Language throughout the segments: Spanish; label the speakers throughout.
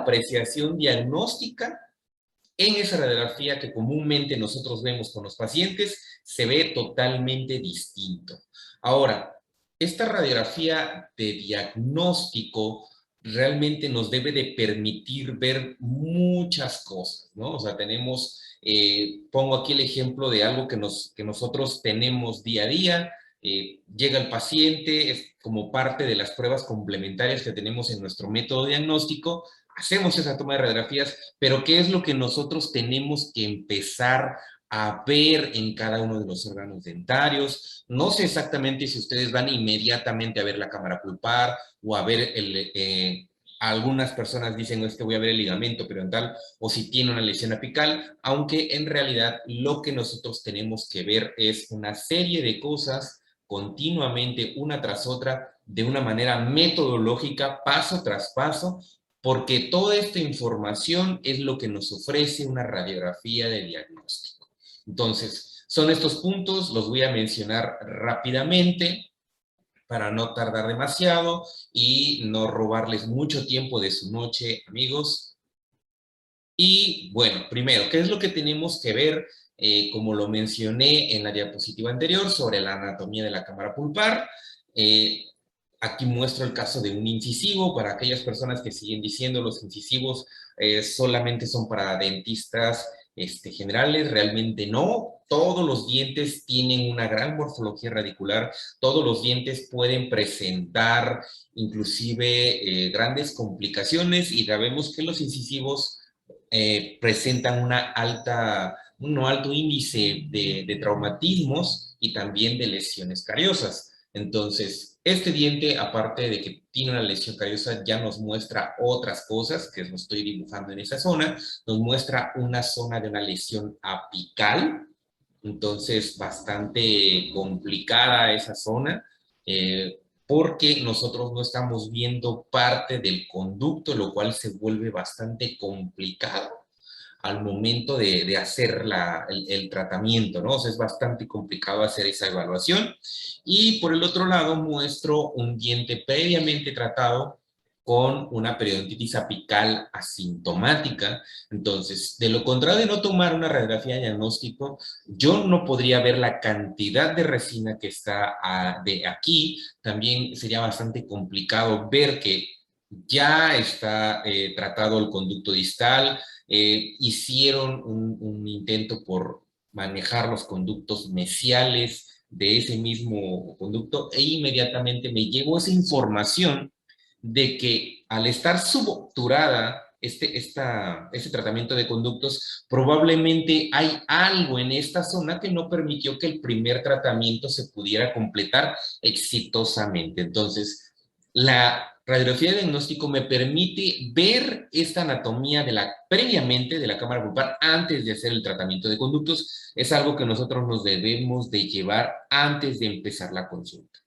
Speaker 1: apreciación diagnóstica en esa radiografía que comúnmente nosotros vemos con los pacientes, se ve totalmente distinto. Ahora, esta radiografía de diagnóstico realmente nos debe de permitir ver muchas cosas, ¿no? O sea, tenemos, pongo aquí el ejemplo de algo que nosotros tenemos día a día. Llega el paciente, es como parte de las pruebas complementarias que tenemos en nuestro método diagnóstico, hacemos esa toma de radiografías, pero ¿qué es lo que nosotros tenemos que empezar a ver en cada uno de los órganos dentarios? No sé exactamente si ustedes van inmediatamente a ver la cámara pulpar o a ver algunas personas dicen, es que voy a ver el ligamento periodontal o si tiene una lesión apical, aunque en realidad lo que nosotros tenemos que ver es una serie de cosas continuamente, una tras otra, de una manera metodológica, paso tras paso, porque toda esta información es lo que nos ofrece una radiografía de diagnóstico. Entonces, son estos puntos, los voy a mencionar rápidamente para no tardar demasiado y no robarles mucho tiempo de su noche, amigos. Y bueno, primero, ¿qué es lo que tenemos que ver? Como lo mencioné en la diapositiva anterior sobre la anatomía de la cámara pulpar, aquí muestro el caso de un incisivo para aquellas personas que siguen diciendo los incisivos solamente son para dentistas generales, realmente no. Todos los dientes tienen una gran morfología radicular, todos los dientes pueden presentar inclusive grandes complicaciones y sabemos que los incisivos presentan un alto índice de traumatismos y también de lesiones cariosas. Entonces, este diente, aparte de que tiene una lesión cariosa, ya nos muestra otras cosas, que lo estoy dibujando en esa zona, nos muestra una zona de una lesión apical, entonces bastante complicada esa zona, porque nosotros no estamos viendo parte del conducto, lo cual se vuelve bastante complicado al momento de hacer el tratamiento, ¿no? O sea, es bastante complicado hacer esa evaluación. Y por el otro lado, muestro un diente previamente tratado con una periodontitis apical asintomática. Entonces, de lo contrario de no tomar una radiografía de diagnóstico, yo no podría ver la cantidad de resina que está de aquí. También sería bastante complicado ver que ya está tratado el conducto distal, hicieron un intento por manejar los conductos mesiales de ese mismo conducto e inmediatamente me llegó esa información de que al estar subobturada este tratamiento de conductos, probablemente hay algo en esta zona que no permitió que el primer tratamiento se pudiera completar exitosamente. Entonces, la radiografía de diagnóstico me permite ver esta anatomía previamente de la cámara pulpar antes de hacer el tratamiento de conductos. Es algo que nosotros nos debemos de llevar antes de empezar la consulta.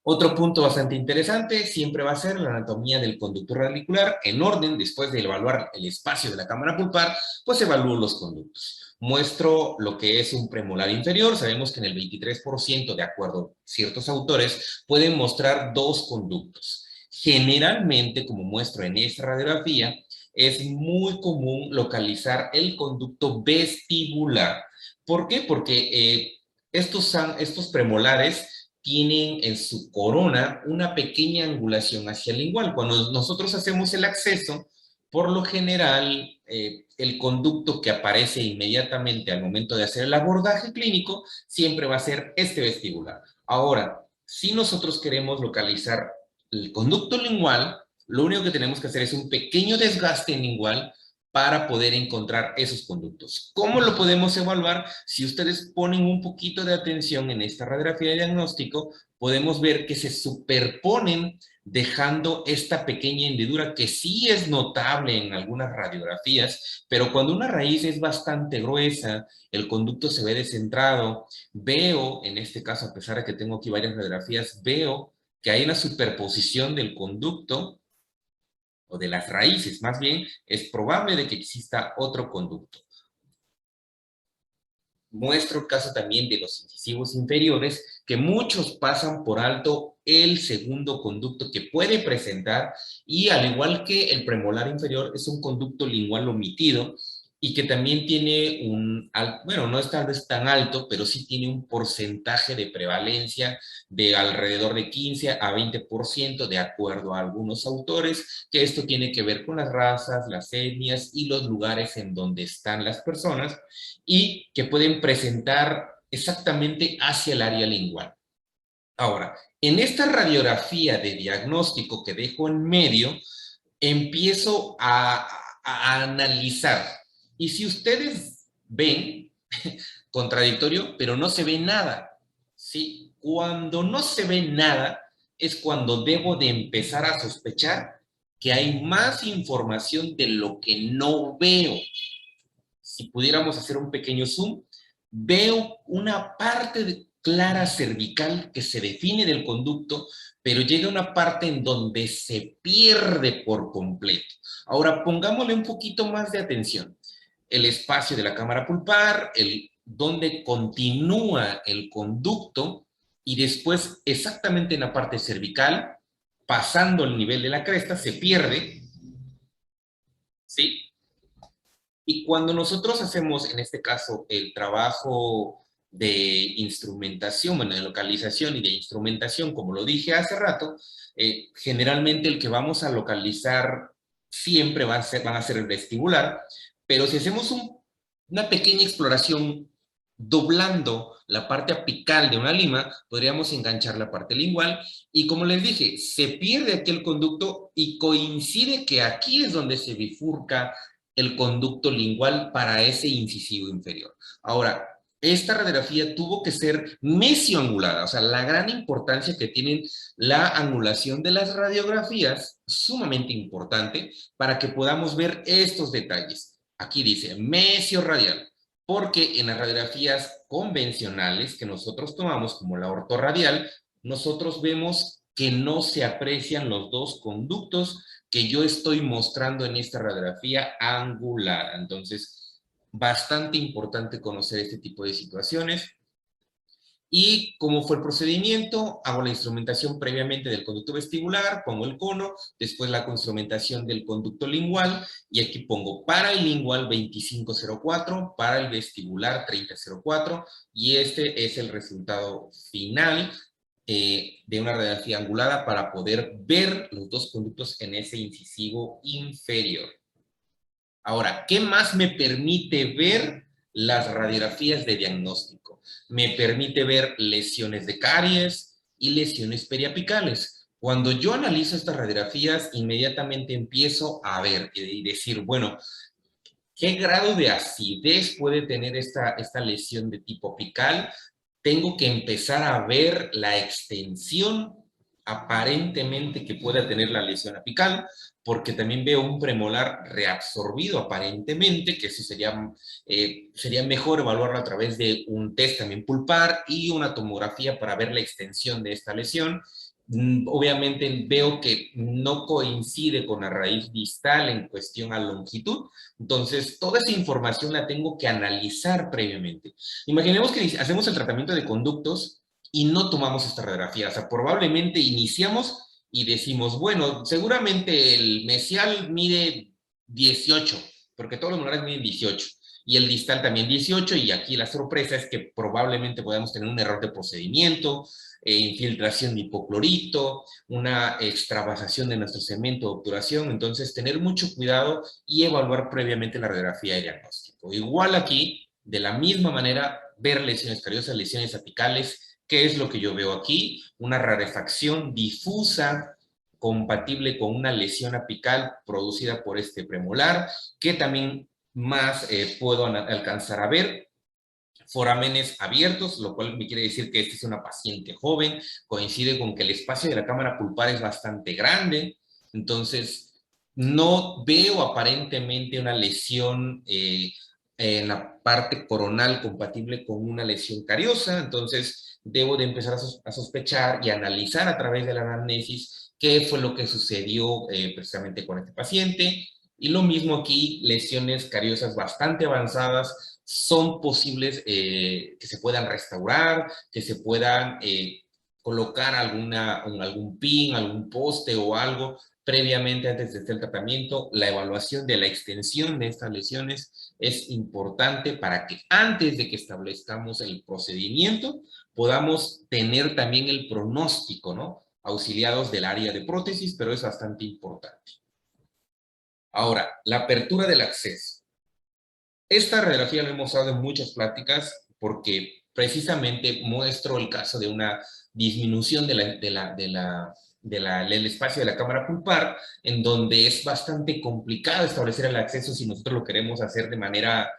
Speaker 1: Otro punto bastante interesante siempre va a ser la anatomía del conducto radicular en orden. Después de evaluar el espacio de la cámara pulpar, pues evalúo los conductos. Muestro lo que es un premolar inferior. Sabemos que en el 23%, de acuerdo a ciertos autores, pueden mostrar dos conductos. Generalmente, como muestro en esta radiografía, es muy común localizar el conducto vestibular. ¿Por qué? Porque estos premolares tienen en su corona una pequeña angulación hacia el lingual. Cuando nosotros hacemos el acceso, por lo general, el conducto que aparece inmediatamente al momento de hacer el abordaje clínico siempre va a ser este vestibular. Ahora, si nosotros queremos localizar el conducto lingual, lo único que tenemos que hacer es un pequeño desgaste lingual para poder encontrar esos conductos. ¿Cómo lo podemos evaluar? Si ustedes ponen un poquito de atención en esta radiografía de diagnóstico, podemos ver que se superponen dejando esta pequeña hendidura que sí es notable en algunas radiografías, pero cuando una raíz es bastante gruesa, el conducto se ve descentrado, veo, en este caso, a pesar de que tengo aquí varias radiografías, veo que hay una superposición del conducto o de las raíces, más bien, es probable de que exista otro conducto. muestro el caso también de los incisivos inferiores, que muchos pasan por alto el segundo conducto que puede presentar, y al igual que el premolar inferior, es un conducto lingual omitido, y que también tiene bueno, no es tal vez tan alto, pero sí tiene un porcentaje de prevalencia de alrededor de 15 a 20%, de acuerdo a algunos autores, que esto tiene que ver con las razas, las etnias y los lugares en donde están las personas, y que pueden presentar exactamente hacia el área lingual. Ahora, en esta radiografía de diagnóstico que dejo en medio, empiezo a analizar. Y si ustedes ven, contradictorio, pero no se ve nada. ¿Sí? Cuando no se ve nada, es cuando debo de empezar a sospechar que hay más información de lo que no veo. Si pudiéramos hacer un pequeño zoom, veo una parte clara cervical que se define del conducto, pero llega una parte en donde se pierde por completo. Ahora, pongámosle un poquito más de atención. El espacio de la cámara pulpar, donde continúa el conducto, y después exactamente en la parte cervical, pasando el nivel de la cresta, se pierde, ¿sí? Y cuando nosotros hacemos, en este caso, el trabajo de instrumentación, bueno, de localización y de instrumentación, como lo dije hace rato, generalmente el que vamos a localizar siempre van a ser el vestibular, pero si hacemos una pequeña exploración doblando la parte apical de una lima, podríamos enganchar la parte lingual, y como les dije, se pierde aquí el conducto y coincide que aquí es donde se bifurca el conducto lingual para ese incisivo inferior. Ahora, esta radiografía tuvo que ser mesioangulada, o sea, la gran importancia que tienen la angulación de las radiografías, sumamente importante, para que podamos ver estos detalles. Aquí dice mesiorradial, porque en las radiografías convencionales que nosotros tomamos, como la ortorradial, nosotros vemos que no se aprecian los dos conductos que yo estoy mostrando en esta radiografía angular. Entonces, bastante importante conocer este tipo de situaciones. ¿Y cómo fue el procedimiento? Hago la instrumentación previamente del conducto vestibular, pongo el cono, después la instrumentación del conducto lingual, y aquí pongo para el lingual 2504, para el vestibular 3004, y este es el resultado final de una radiografía angulada para poder ver los dos conductos en ese incisivo inferior. Ahora, ¿qué más me permite ver las radiografías de diagnóstico? Me permite ver lesiones de caries y lesiones periapicales. Cuando yo analizo estas radiografías, inmediatamente empiezo a ver y decir, bueno, ¿qué grado de acidez puede tener esta lesión de tipo apical? Tengo que empezar a ver la extensión aparentemente que pueda tener la lesión apical, porque también veo un premolar reabsorbido aparentemente, que eso sería mejor evaluarlo a través de un test también pulpar y una tomografía para ver la extensión de esta lesión. Obviamente veo que no coincide con la raíz distal en cuestión a longitud, entonces toda esa información la tengo que analizar previamente. Imaginemos que hacemos el tratamiento de conductos y no tomamos esta radiografía. O sea, probablemente iniciamos y decimos, bueno, seguramente el mesial mide 18, porque todos los molares miden 18, y el distal también 18, y aquí la sorpresa es que probablemente podamos tener un error de procedimiento, infiltración de hipoclorito, una extravasación de nuestro cemento de obturación. Entonces, tener mucho cuidado y evaluar previamente la radiografía de diagnóstico. Igual aquí, de la misma manera, ver lesiones cariosas, lesiones apicales. ¿Qué es lo que yo veo aquí? Una rarefacción difusa compatible con una lesión apical producida por este premolar, que también más puedo alcanzar a ver. Forámenes abiertos, lo cual me quiere decir que esta es una paciente joven, coincide con que el espacio de la cámara pulpar es bastante grande, entonces no veo aparentemente una lesión en la parte coronal compatible con una lesión cariosa, entonces debo de empezar a sospechar y analizar a través de la anamnesis qué fue lo que sucedió precisamente con este paciente. Y lo mismo aquí, lesiones cariosas bastante avanzadas, son posibles que se puedan restaurar, que se puedan colocar algún pin, algún poste o algo previamente antes de hacer el tratamiento. La evaluación de la extensión de estas lesiones es importante para que antes de que establezcamos el procedimiento podamos tener también el pronóstico, ¿no? Auxiliados del área de prótesis, pero es bastante importante. Ahora, la apertura del acceso. Esta radiografía la hemos usado en muchas pláticas porque precisamente muestro el caso de una disminución del espacio de la cámara pulpar, en donde es bastante complicado establecer el acceso si nosotros lo queremos hacer de manera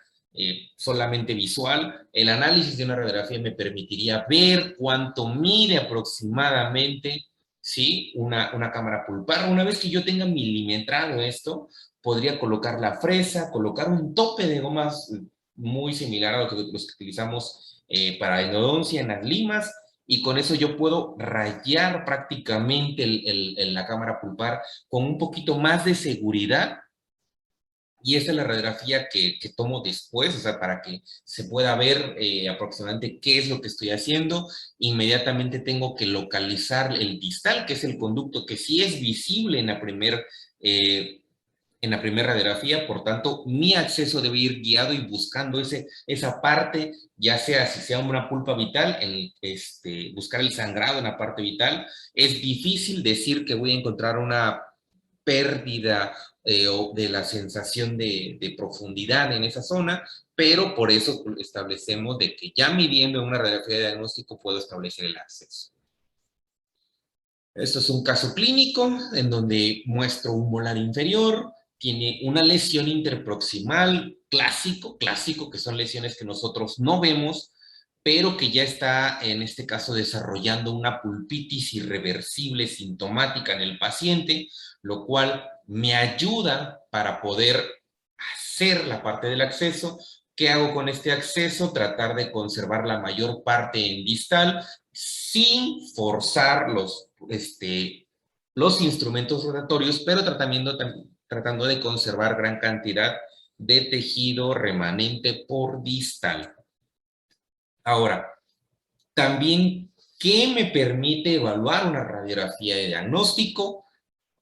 Speaker 1: solamente visual. El análisis de una radiografía me permitiría ver cuánto mide aproximadamente, ¿sí? Una cámara pulpar. Una vez que yo tenga milimetrado esto, podría colocar la fresa, colocar un tope de gomas muy similar a los que utilizamos para endodoncia en las limas, y con eso yo puedo rayar prácticamente la cámara pulpar con un poquito más de seguridad. Y esta es la radiografía que tomo después, o sea, para que se pueda ver aproximadamente qué es lo que estoy haciendo. Inmediatamente tengo que localizar el distal, que es el conducto que sí es visible en la primera radiografía. Por tanto, mi acceso debe ir guiado y buscando esa parte, ya sea si sea una pulpa vital, buscar el sangrado en la parte vital. Es difícil decir que voy a encontrar una pérdida de la sensación de profundidad en esa zona, pero por eso establecemos de que ya midiendo una radiografía de diagnóstico puedo establecer el acceso. Esto es un caso clínico en donde muestro un molar inferior, tiene una lesión interproximal clásico, que son lesiones que nosotros no vemos, pero que ya está, en este caso, desarrollando una pulpitis irreversible sintomática en el paciente, lo cual me ayuda para poder hacer la parte del acceso. ¿Qué hago con este acceso? Tratar de conservar la mayor parte en distal sin forzar los instrumentos rotatorios, pero tratando de conservar gran cantidad de tejido remanente por distal. Ahora, también, ¿qué me permite evaluar una radiografía de diagnóstico?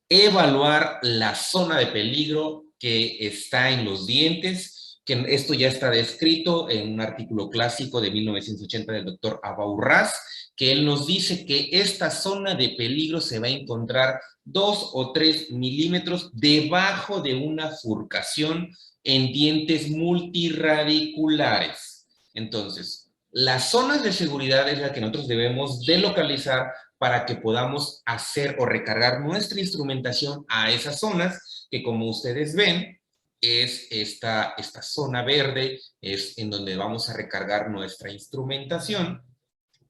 Speaker 1: Evaluar la zona de peligro que está en los dientes, que esto ya está descrito en un artículo clásico de 1980 del doctor Abaurraz, que él nos dice que esta zona de peligro se va a encontrar 2 o 3 milímetros debajo de una furcación en dientes multirradiculares. Entonces, las zonas de seguridad es la que nosotros debemos de localizar para que podamos hacer o recargar nuestra instrumentación a esas zonas, que como ustedes ven, es esta zona verde, es en donde vamos a recargar nuestra instrumentación,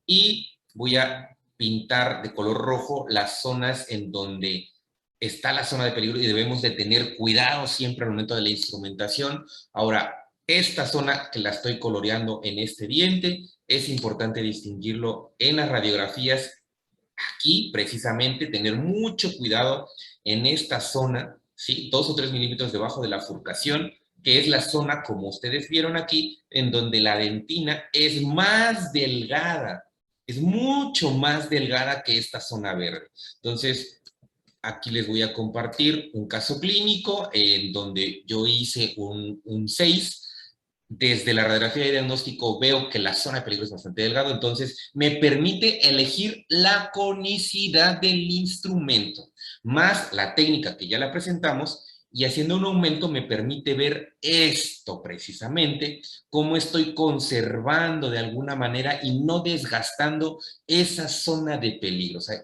Speaker 1: y voy a pintar de color rojo las zonas en donde está la zona de peligro y debemos de tener cuidado siempre al momento de la instrumentación. Ahora, esta zona que la estoy coloreando en este diente, es importante distinguirlo en las radiografías. Aquí, precisamente, tener mucho cuidado en esta zona, ¿sí? 2 o 3 milímetros debajo de la furcación, que es la zona, como ustedes vieron aquí, en donde la dentina es más delgada, es mucho más delgada que esta zona verde. Entonces, aquí les voy a compartir un caso clínico en donde yo hice un 6. Desde la radiografía de diagnóstico veo que la zona de peligro es bastante delgada, entonces me permite elegir la conicidad del instrumento, más la técnica que ya la presentamos, y haciendo un aumento me permite ver esto precisamente, cómo estoy conservando de alguna manera y no desgastando esa zona de peligro. O sea,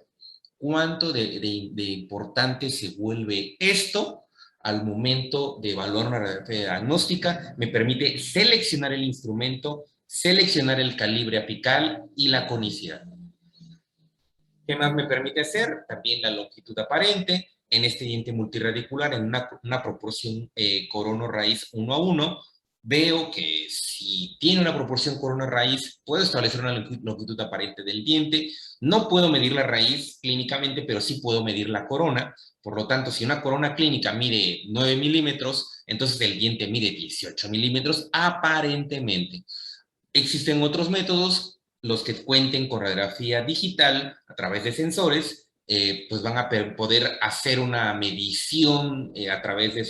Speaker 1: cuánto de importante se vuelve esto al momento de evaluar una radiografía diagnóstica. Me permite seleccionar el instrumento, seleccionar el calibre apical y la conicidad. ¿Qué más me permite hacer? También la longitud aparente en este diente multiradicular en una proporción corono-raíz 1:1. Veo que si tiene una proporción corona-raíz, puedo establecer una longitud aparente del diente. No puedo medir la raíz clínicamente, pero sí puedo medir la corona. Por lo tanto, si una corona clínica mide 9 milímetros, Entonces el diente mide 18 milímetros aparentemente. Existen otros métodos, los que cuenten con radiografía digital a través de sensores, pues van a poder hacer una medición a través de